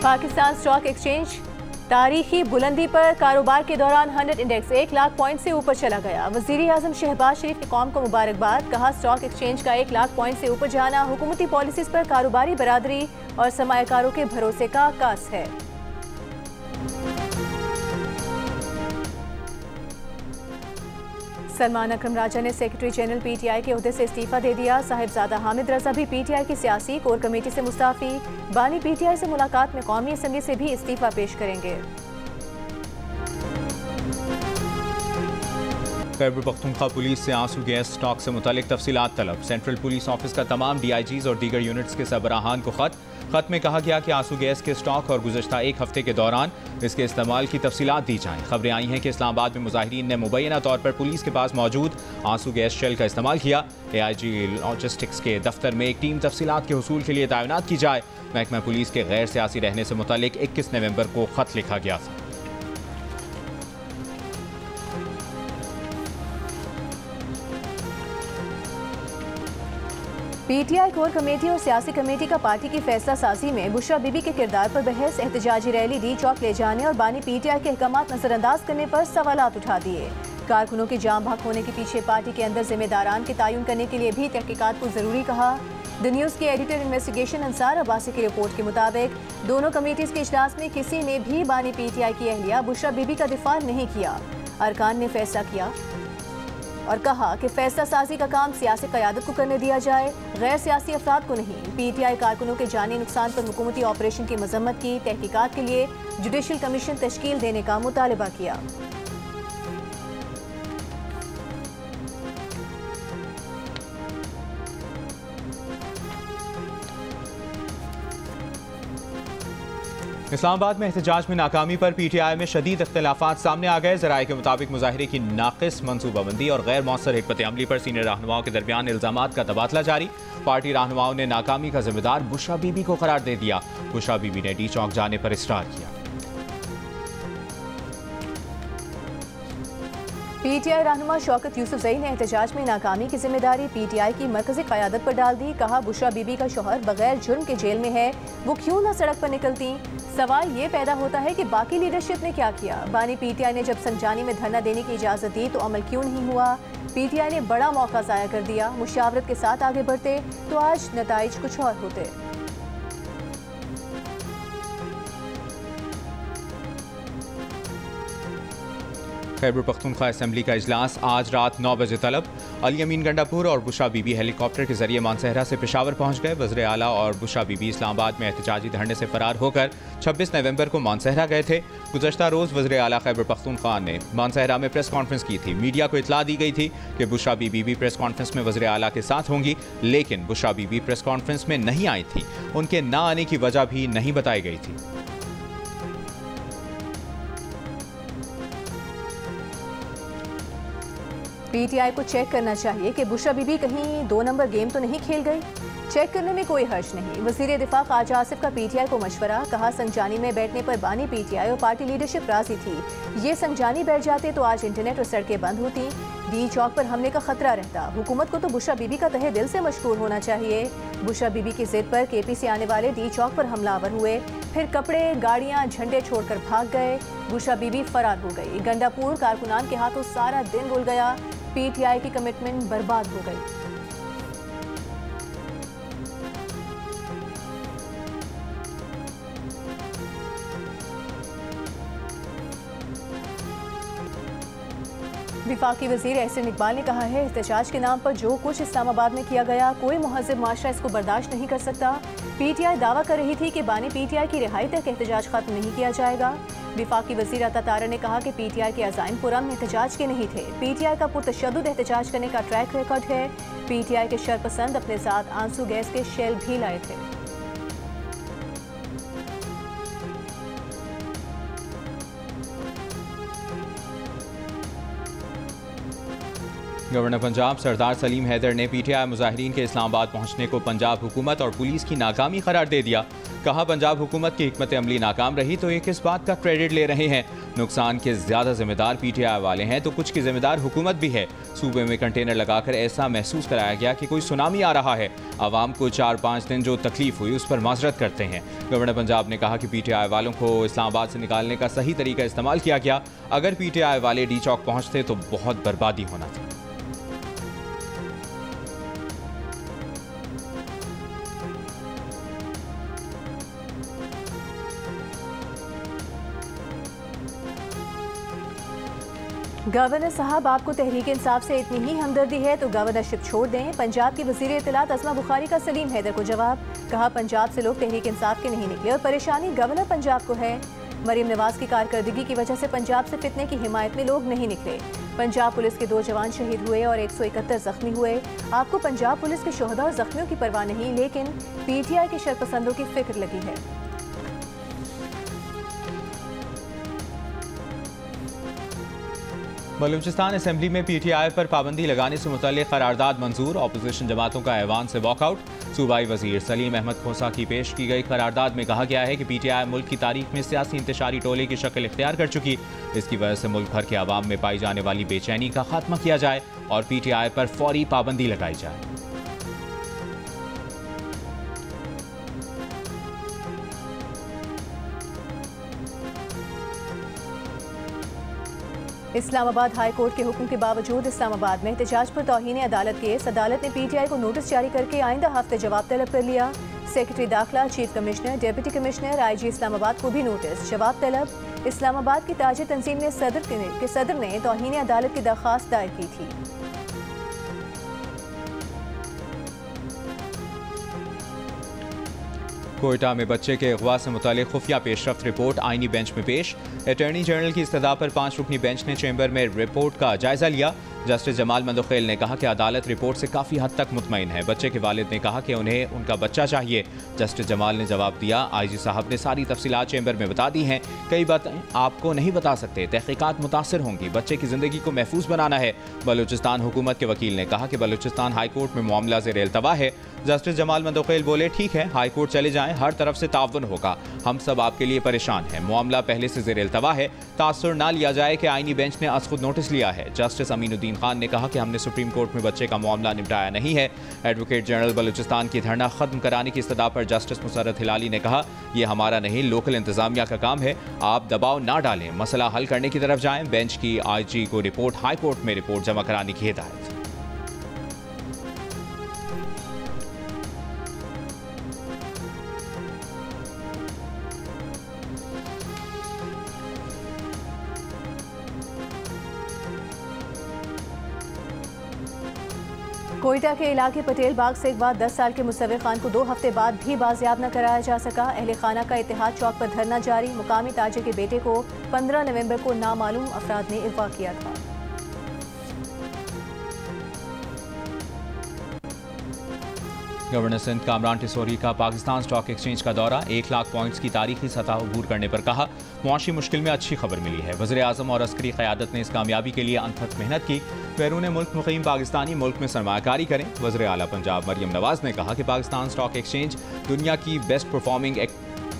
Pakistan stock exchange तारीखी बुलंदी पर कारोबार के दौरान 100 इंडेक्स 1 लाख पॉइंट से ऊपर चला गया। वज़ीर-ए-आज़म शहबाज शरीफ ने कौम को मुबारकबाद, कहा स्टॉक एक्सचेंज का 1 लाख पॉइंट से ऊपर जाना हुकूमती पॉलिसीज पर कारोबारी बरादरी और सरमायाकारों के भरोसे का आकाश है। सलमान अकरम राजा ने सेक्रेटरी जनरल पीटीआई के ओहदे से इस्तीफा दे दिया। साहिबजादा हामिद रजा भी पीटीआई की सियासी कोर कमेटी से मुस्ताफी। बानी पीटीआई से मुलाकात में कौमी असम्बली से भी इस्तीफा पेश करेंगे। खैबर पख्तूनख्वा पुलिस से आंसू गैस स्टॉक से मुतालिक तफसीलात तलब। सेंट्रल पुलिस ऑफिस का तमाम DIGs और दीगर यूनिट्स के सरबराहान को खत में कहा गया कि आंसू गैस के स्टॉक और गुज़श्ता एक हफ्ते के दौरान इसके इस्तेमाल की तफसीलात दी जाएँ। खबरें आई हैं कि इस्लामाबाद में मुजाहिरीन ने मुबैना तौर पर पुलिस के पास मौजूद आंसू गैस शेल का इस्तेमाल किया। AIG लॉजिस्टिक्स के दफ्तर में एक टीम तफसीलात के हुसूल के लिए तैनात की जाए। महकमा पुलिस के गैर सियासी रहने से मुतालिक 21 नवंबर को खत लिखा गया था। पीटीआई कोर कमेटी और सियासी कमेटी का पार्टी की फैसला साजी में बुशरा बीबी के किरदार पर बहस, एहतजाजी रैली डी चौक ले जाने और बानी पीटीआई के अहकामात नजरअंदाज करने पर सवालात उठा दिए। कारकुनों के जाम भाग होने के पीछे पार्टी के अंदर जिम्मेदारान के तयन करने के लिए भी तहकीकात को जरूरी कहा। द न्यूज़ के एडिटर इन्वेस्टिगेशन अंसार अब्बासी की रिपोर्ट के मुताबिक दोनों कमेटीज के इजलास में किसी ने भी बानी पीटीआई की अहलिया बुशरा बीबी का दिफा नहीं किया। अरकान ने फैसला किया और कहा कि फैसला साजी का काम सियासी क़यादत को करने दिया जाए, गैर सियासी अफराद को नहीं। पीटीआई कारकुनों के जानी नुकसान पर हुकूमती ऑपरेशन की मजम्मत की, तहकीकात के लिए जुडिशल कमीशन तश्कील देने का मुतालबा किया। इस्लामाबाद में एहतजाज में नाकामी पर पीटीआई में शदीद इख्तिलाफात सामने आ गए। ज़राए के मुताबिक मुजाहिरे की नाक़िस मनसूबाबंदी और गैर मौसर हिकमत अमली पर सीनियर रहनुमाओं के दरमियान इल्ज़ामात का तबादला जारी। पार्टी रहनुमाओं ने नाकामी का जिम्मेदार बुशरा बीबी को करार दे दिया। बुशरा बीबी ने डी चौक जाने पर इसरार किया। पीटीआई रहनुमा शौकत यूसुफजई ने एहतजाज में नाकामी की जिम्मेदारी पीटीआई की मरकजी क़यादत पर डाल दी। कहा बुशरा बीबी का शौहर बगैर जुर्म के जेल में है, वो क्यों ना सड़क पर निकलती। सवाल ये पैदा होता है कि बाकी लीडरशिप ने क्या किया। बानी पीटीआई ने जब संजानी में धरना देने की इजाज़त दी तो अमल क्यों नहीं हुआ। पीटीआई ने बड़ा मौका ज़ाया कर दिया। मुशावरत के साथ आगे बढ़ते तो आज नताइज कुछ और होते। खैबर पख्तूनख्वा असम्बली का इजलास आज रात 9 बजे तलब। अली अमीन गंडापुर और बुशरा बीबी हेलीकॉप्टर के जरिए मानसहरा से पेशावर पहुंच गए। वज़ीर आला और बुशरा बीबी इस्लामाबाद में एहतजाजी धरने से फरार होकर 26 नवंबर को मानसहरा गए थे। गुज़श्ता रोज़ वज़ीर आला खैबर पख्तूनख्वा ने मानसहरा में प्रेस कॉन्फ्रेंस की थी। मीडिया को इतला दी गई थी कि बुशरा बीबी भी प्रेस कॉन्फ्रेंस में वज़ीर आला के साथ होंगी, लेकिन बुशरा बीबी प्रेस कॉन्फ्रेंस में नहीं आई थी। उनके ना आने की वजह भी नहीं बताई गई थी। पीटीआई को चेक करना चाहिए कि बुशरा बीबी कहीं 2 नंबर गेम तो नहीं खेल गई। चेक करने में कोई हर्ज नहीं। वज़ीर दिफा ख्वाजा आसिफ का पीटीआई को मशवरा, कहा संजानी में बैठने पर बानी पीटीआई और पार्टी लीडरशिप राजी थी। ये संजानी बैठ जाते तो आज इंटरनेट और सड़कें बंद होती, डी चौक पर हमले का खतरा रहता। हुकूमत को तो बुशरा बीबी का तहे दिल से मशकूर होना चाहिए। बुशरा बीबी की जिद पर KP से आने वाले डी चौक पर हमलावर हुए, फिर कपड़े गाड़ियां झंडे छोड़कर भाग गए। बुशरा बीबी फरार हो गई। गंडापुर कारकुनान के हाथों सारा दिन गुल गया। पीटीआई की कमिटमेंट बर्बाद हो गई। विफाकी वज़ीर एहसन इकबाल ने कहा है, एहतजाज के नाम पर जो कुछ इस्लामाबाद में किया गया, कोई मुहज़्ज़ब माशरा इसको बर्दाश्त नहीं कर सकता। पीटीआई दावा कर रही थी कि बानी पीटीआई की रिहाई तक एहतजाज खत्म नहीं किया जाएगा। विफाकी वज़ीर अता तारा ने कहा कि पीटीआई के अज़ाइम पुरअमन एहतजाज के नहीं थे। पीटीआई का पुरतशद्दुद एहतजाज करने का ट्रैक रिकॉर्ड है। पीटीआई के शरपसंद अपने साथ आंसू गैस के शेल भी लाए थे। गवर्नर पंजाब सरदार सलीम हैदर ने पीटीआई मुजाहिरीन के इस्लामाबाद पहुंचने को पंजाब हुकूमत और पुलिस की नाकामी करार दे दिया। कहा पंजाब हुकूमत की हिकमत अमली नाकाम रही तो ये किस बात का क्रेडिट ले रहे हैं। नुकसान के ज़्यादा जिम्मेदार PTI वाले हैं तो कुछ की जिम्मेदार हुकूमत भी है। सूबे में कंटेनर लगाकर ऐसा महसूस कराया गया कि कोई सुनामी आ रहा है। आवाम को 4-5 दिन जो तकलीफ हुई उस पर माजरत करते हैं। गवर्नर पंजाब ने कहा कि PTI वालों को इस्लामाबाद से निकालने का सही तरीका इस्तेमाल किया गया। अगर PTI वाले डी चौक पहुँचते तो बहुत बर्बादी होना था। गवर्नर साहब, आपको तहरीक इंसाफ से इतनी ही हमदर्दी है तो गवर्नरशिप छोड़ दें। पंजाब की वज़ीर इत्तलात अज़मा बुखारी का सलीम हैदर को जवाब। कहा, पंजाब से लोग तहरीक इंसाफ के नहीं निकले और परेशानी गवर्नर पंजाब को है। मरीम नवाज की कारकर्दगी की वजह से पंजाब से फितने की हिमायत में लोग नहीं निकले। पंजाब पुलिस के 2 जवान शहीद हुए और 171 जख्मी हुए। आपको पंजाब पुलिस के शोहदा और जख्मियों की परवाह नहीं, लेकिन PTI के शरपसंदों की फिक्र लगी है। बलूचिस्तान असेंबली में PTI पर पाबंदी लगाने से मुतल्लिक़ करारदाद मंजूर। अपोजिशन जमातों का ऐवान से वॉकआउट। सूबाई वजीर सलीम अहमद खोसा की पेश की गई करारदाद में कहा गया है कि PTI मुल्क की तारीख में सियासी इंतशारी टोले की शक्ल इख्तियार कर चुकी। इसकी वजह से मुल्क भर के आवाम में पाई जाने वाली बेचैनी का खात्मा किया जाए और PTI पर फौरी पाबंदी लगाई जाए। इस्लामाबाद हाई कोर्ट के हुक्म के बावजूद इस्लामाबाद में एहतजाज पर तौहीन अदालत केस। अदालत ने PTI को नोटिस जारी करके आइंदा हफ्ते जवाब तलब कर लिया। सेक्रेटरी दाखिला, chief commissioner, deputy commissioner, IG Islamabad को भी नोटिस, जवाब तलब। इस्लामाबाद की ताजिर तंजीम ने सदर ने तौहीन अदालत की दरख्वास्त दायर की थी। कोयटा में बच्चे के अगवा से मुतालिक खुफिया पेशरफ्त रिपोर्ट आईनी बेंच में पेश। अटॉर्नी जनरल की इस्तदा पर 5 रुकनी बेंच ने चैम्बर में रिपोर्ट का जायजा लिया। जस्टिस जमाल मंदोखेल ने कहा कि अदालत रिपोर्ट से काफ़ी हद तक मुतमईन है। बच्चे के वालिद ने कहा कि उन्हें उनका बच्चा चाहिए। जस्टिस जमाल ने जवाब दिया, IG साहब ने सारी तफसीलात चैम्बर में बता दी हैं। कई बातें आपको नहीं बता सकते, तहकीकात मुतासर होंगी। बच्चे की ज़िंदगी को महफूज बनाना है। बलूचिस्तान हुकूमत के वकील ने कहा कि बलूचिस्तान हाई कोर्ट में मामला ज़ेर इल्तवा है। जस्टिस जमाल मंदोखेल बोले, ठीक है, हाई कोर्ट चले जाएं, हर तरफ से ताउन होगा। हम सब आपके लिए परेशान हैं। मामला पहले से ज़ेर इल्तवा है। तासुर ना लिया जाए कि आईनी बेंच ने आज खुद नोटिस लिया है। जस्टिस अमीनुद्दीन खान ने कहा कि हमने सुप्रीम कोर्ट में बच्चे का मामला निपटाया नहीं है। एडवोकेट जनरल बलूचिस्तान की धरना खत्म कराने की इस्तदा पर जस्टिस मुसर्रत हिलाली ने कहा, यह हमारा नहीं, लोकल इंतजामिया का काम है। आप दबाव ना डालें, मसला हल करने की तरफ जाएं। बेंच की IG को रिपोर्ट हाई कोर्ट में रिपोर्ट जमा कराने की हिदायत। कोयटा के इलाके पटेल बाग से एक बाद 10 साल के मुसव्विर खान को 2 हफ्ते बाद भी बाजियाब न कराया जा सका। अहले खाना का इत्तेहाद चौक पर धरना जारी। मुकामी ताजिर के बेटे को 15 नवंबर को नामालूम अफराद ने अगवा किया था। गवर्नर सिंध कामरान टिसोरी का पाकिस्तान स्टॉक एक्सचेंज का दौरा। 1 लाख पॉइंट्स की तारीखी सतह अबूर करने पर कहा, मुआशी मुश्किल में अच्छी खबर मिली है। वज़ीर आज़म और अस्करी क़यादत ने इस कामयाबी के लिए अनथक मेहनत की। बैरून मुल्क मुक़ीम पाकिस्तानी मुल्क में सरमायाकारी करें। वज़ीर आला पंजाब मरियम नवाज ने कहा कि पाकिस्तान स्टॉक एक्सचेंज दुनिया की बेस्ट परफॉर्मिंग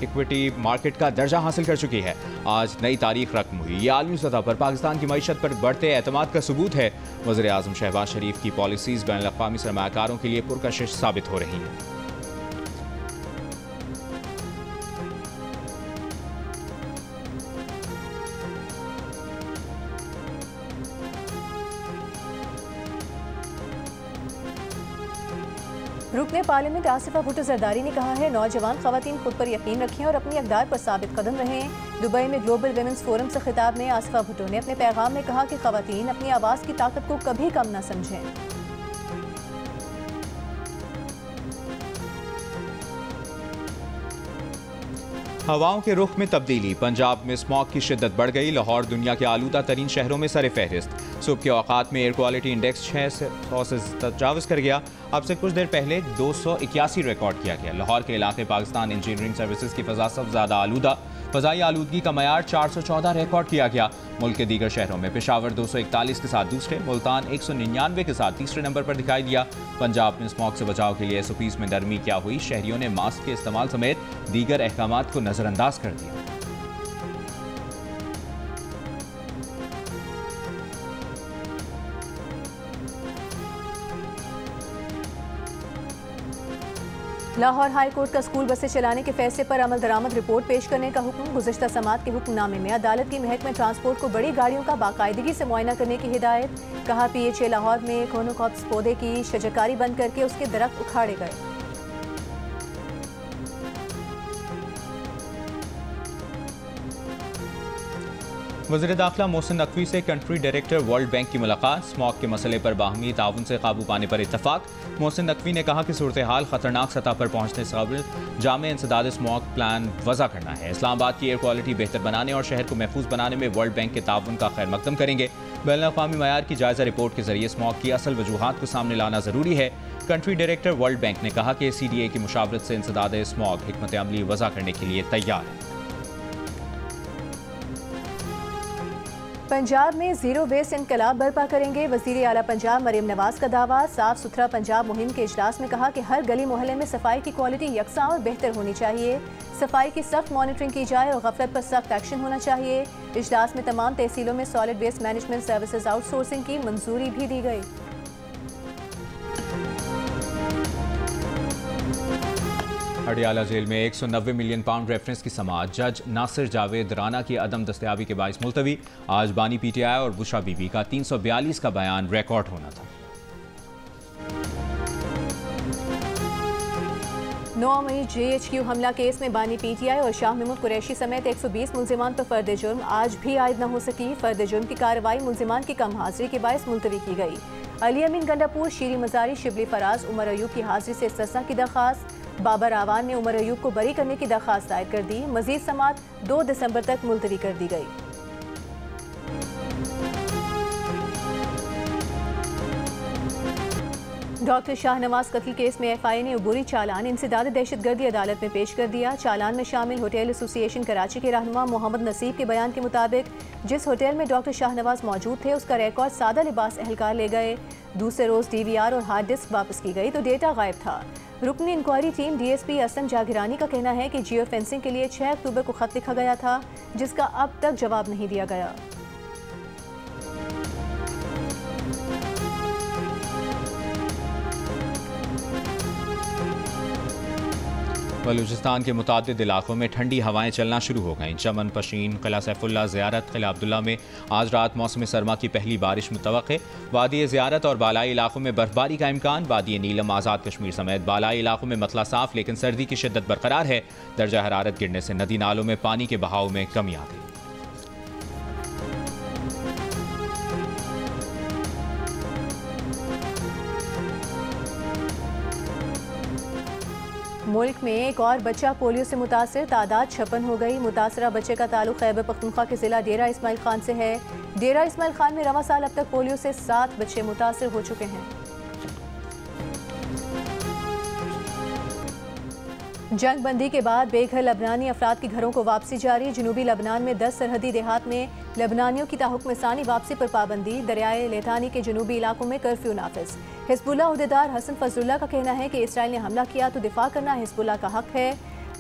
इक्विटी मार्केट का दर्जा हासिल कर चुकी है। आज नई तारीख रकम हुई। ये आलमी सतह पर पाकिस्तान की मईशत पर बढ़ते एतमाद का सबूत है। वज़ीर आज़म शहबाज शरीफ की पॉलिसीज़ बैनुल अक़वामी सरमायाकारों के लिए पुरकशिश साबित हो रही हैं। रुकने पार्लियामेंट आसिफा भुट्टो जरदारी ने कहा है, नौजवान खवातीन खुद पर यकीन रखें और अपनी अक़दार पर साबित कदम रहें। दुबई में ग्लोबल विमेंस फोरम से खिताब में आसिफा भुट्टो ने अपने पैगाम में कहा कि खवातीन अपनी आवाज़ की ताकत को कभी कम न समझें। हवाओं के रुख में तब्दीली। पंजाब में स्मॉग की शिद्दत बढ़ गई। लाहौर दुनिया के आलूदा तरीन शहरों में सर फहरिस्त। सुबह के औकात में एयर क्वालिटी इंडेक्स 600 से तजावज़ कर गया। अब से कुछ देर पहले 281 रिकॉर्ड किया गया। लाहौर के इलाके पाकिस्तान इंजीनियरिंग सर्विसेज की फ़ज़ा सबसे ज़्यादा आलूदा। फ़ज़ाई आलूदगी का मयार 414 रिकॉर्ड किया गया। मुल्क के दीगर शहरों में पेशावर 241 के साथ दूसरे, मुल्तान 199 के साथ तीसरे नंबर पर दिखाई दिया। पंजाब में स्मॉग से बचाव के लिए SOPs में नरमी क्या हुई। शहरियों ने मास्क के इस्तेमाल समेत दीगर अहकामात को नज़रअंदाज कर दिया। लाहौर हाई कोर्ट का स्कूल बसें चलाने के फैसले पर अमल दरामद रिपोर्ट पेश करने का हुक्म। गुज़िश्ता समात के हुक्मनामे में अदालत की महकमे ट्रांसपोर्ट को बड़ी गाड़ियों का बाकायदगी से मुआयना करने की हिदायत। कहा PHA लाहौर में कोनोकॉप्स पौधे की शजरकारी बंद करके उसके दरख्त उखाड़े गए। वज़ीर दाखिला मोहसिन नकवी से कंट्री डायरेक्टर वर्ल्ड बैंक की मुलाकात। स्मॉग के मसले पर बाहमी ताउन से काबू पाने पर इत्तफाक। मोहसिन नकवी ने कहा कि सूरत हाल खतरनाक सतह पर पहुंचने से कबल जामे इंसदाद स्मॉग प्लान वज़ा करना है। इस्लामाबाद की एयर क्वालिटी बेहतर बनाने और शहर को महफूज बनाने में वर्ल्ड बैंक के ताउन का खैर मकदम करेंगे। बैनुल-अक़वामी मयार की जायज़ा रिपोर्ट के जरिए स्मॉग की असल वजूहात को सामने लाना ज़रूरी है। कंट्री डायरेक्टर वर्ल्ड बैंक ने कहा कि CDA की मुशावरत से इंसदाद स्मॉग हिकमत अमली वज़ा करने के लिए तैयार है। पंजाब में जीरो वेस्ट इनकलाब बर्पा करेंगे। वज़ीर आला पंजाब मरीम नवाज का दावा। साफ सुथरा पंजाब मुहिम के इजलास में कहा कि हर गली मोहल्ले में सफाई की क्वालिटी यकसा और बेहतर होनी चाहिए। सफाई की सख्त मॉनिटरिंग की जाए और गफलत पर सख्त एक्शन होना चाहिए। इजलास में तमाम तहसीलों में solid waste management services outsourcing की मंजूरी भी दी गई। अडियाला जेल में 190 मिलियन पाउंड रेफरेंस की समाअत। जज नासिर जावेद राना की अदम दस्तयाबी के बाइस मुलतवी। आज बानी PTI और बुशा बीबी का 342 का बयान रिकॉर्ड होना था। 9 मई JHQ हमला केस में बानी PTI और शाह महमूद कुरैशी समेत 120 मुलजिमान पर फर्द जुर्म आज भी आयद न हो सकी। फर्द जुर्म की कार्रवाई मुलजिमान की कम हाजिरी के बाइस मुलतवी की गई। अली अमीन गंडापुर, शीरी मजारी, शिबली फराज, उमर अयूब की हाजिरी से इस्तिस्ना की दरख्वास्त। बाबर आवान ने उमर अयूब को बरी करने की दरख्वास्त दायर कर दी। मजीद समात 2 दिसंबर तक मुलतवी कर दी गई। डॉक्टर शाहनवाज कत्ल केस में FIA ने अबूरी चालान इंसदाद दहशतगर्दी अदालत में पेश कर दिया। चालान में शामिल होटल एसोसिएशन कराची के रहनुमा मोहम्मद नसीब के बयान के मुताबिक जिस होटल में डॉक्टर शाहनवाज मौजूद थे उसका रिकॉर्ड सादा लिबास एहलकार ले गए। दूसरे रोज DVR और हार्ड डिस्क वापस की गई तो डेटा गायब था। रुकनी इंक्वायरी टीम DSP असलम जागिरानी का कहना है कि जियो फेंसिंग के लिए 6 अक्टूबर को खत लिखा गया था जिसका अब तक जवाब नहीं दिया गया। बलूचिस्तान के मुतादिद इलाकों में ठंडी हवाएं चलना शुरू हो गईं। चमन, पशीन, किला सैफुल्ला, ज़ियारत, किला अब्दुल्ला में आज रात मौसम सरमा की पहली बारिश मुतवक्के। वादी ज़ियारत और बालाई इलाकों में बर्फबारी का इम्कान। वादी नीलम, आज़ाद कश्मीर समेत बालाई इलाकों में मतला साफ लेकिन सर्दी की शिद्दत बरकरार है। दर्जा हरारत गिरने से नदी नालों में पानी के बहाव में कमी आ गई। मुल्क में एक और बच्चा पोलियो से मुतासर, तादाद 56 हो गई। मुतासरा बच्चे का ताल्लुक खैबर पख्तूनख्वा के जिला डेरा इस्माइल खान से है। डेरा इस्माइल खान में रवा साल अब तक पोलियो से 7 बच्चे मुतासर हो चुके हैं। जंग बंदी के बाद बेघर लबनानी अफराद के घरों को वापसी जारी। जनूबी लबनान में 10 सरहदी देहात में लबनानियों की ताहुक्म सानी वापसी पर पाबंदी। दरियाए लेतानी के जनूबी इलाकों में कर्फ्यू नाफिज। हिजबुल्लाह उहदेदार हसन फजलुल्लाह का कहना है कि इसराइल ने हमला किया तो दिफा करना हिजबुल्लाह का हक है।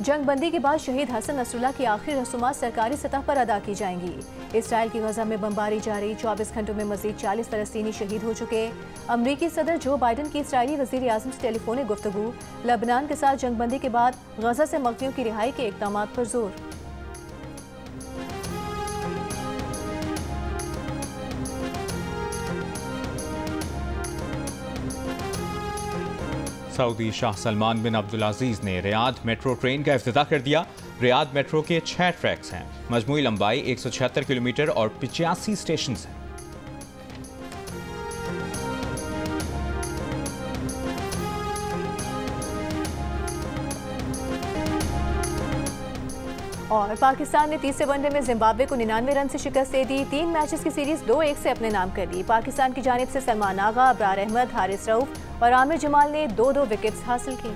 जंग बंदी के बाद शहीद हसन नसरुल्लाह की आखिरी रसूमात सरकारी सतह पर अदा की जाएंगी। इसराइल की गजा में बमबारी जारी। 24 घंटों में मजीद 40 फलस्तीनी शहीद हो चुके। अमरीकी सदर जो बाइडन की इसराइली वजीर आजम से टेलीफोनिक गुफ्तगू। लबनान के साथ जंग बंदी के बाद गजा से मगजियों की रिहाई के इक़दाम पर जोर। सऊदी शाह सलमान बिन अब्दुल अजीज़ ने रियाद मेट्रो ट्रेन का इफ्तिताह कर दिया। रियाद मेट्रो के 6 ट्रैक्स हैं। मजमूई लंबाई 176 किलोमीटर और 85 स्टेशन हैं। और पाकिस्तान ने तीसरे वनडे में जिम्बाब्वे को 99 रन से शिकस्त दे दी। 3 मैचेस की सीरीज 2-1 से अपने नाम कर ली। पाकिस्तान की जानिब से सलमान आगा, अबरार अहमद, हारिस रऊफ और आमिर जमाल ने 2-2 विकेट्स हासिल की।